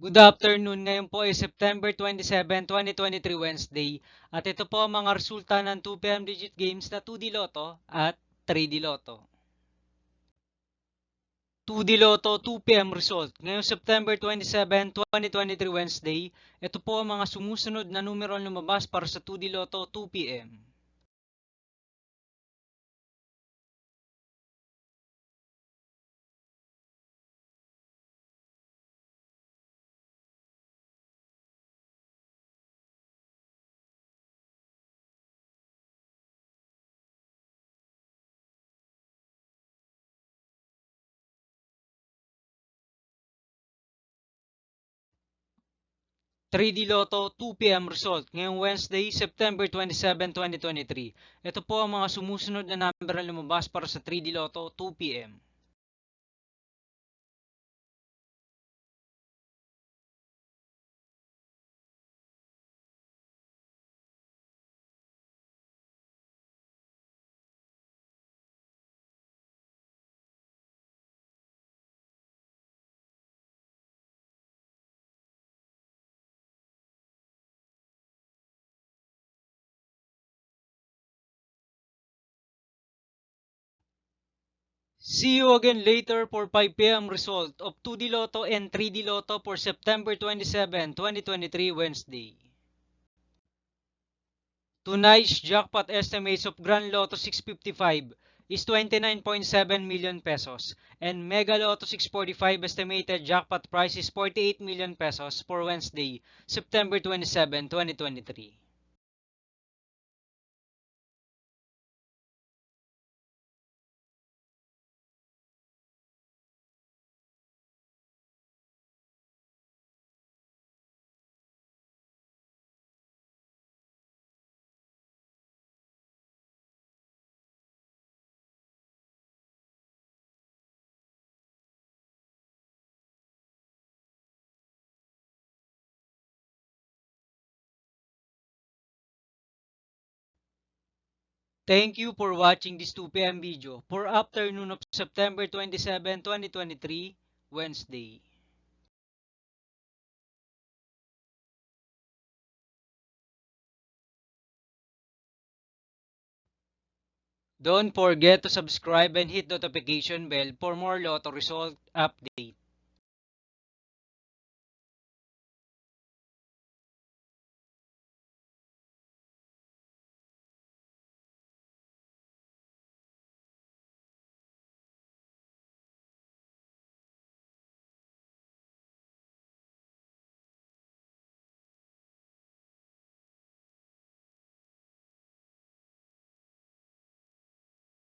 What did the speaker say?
Good afternoon. Ngayon po ay September 27, 2023 Wednesday. At ito po ang mga resulta ng 2pm digit games na 2D Lotto at 3D Lotto. 2D Lotto 2pm result. Ngayong September 27, 2023 Wednesday, ito po ang mga sumusunod na numero lumabas para sa 2D Lotto 2pm. 3D Lotto 2pm result ngayong Wednesday, September 27, 2023. Ito po ang mga sumusunod na number na lumabas para sa 3D Lotto 2pm. 'See you again later for 5pm result of 2D Lotto and 3D Lotto for September 27, 2023 Wednesday. Tonight's jackpot estimates of Grand Lotto 655 is 29.7 million pesos and Mega Lotto 645 estimated jackpot price is 48 million pesos for Wednesday, September 27, 2023. Thank you for watching this 2pm video for afternoon of September 27, 2023, Wednesday. Don't forget to subscribe and hit notification bell for more Lotto result update.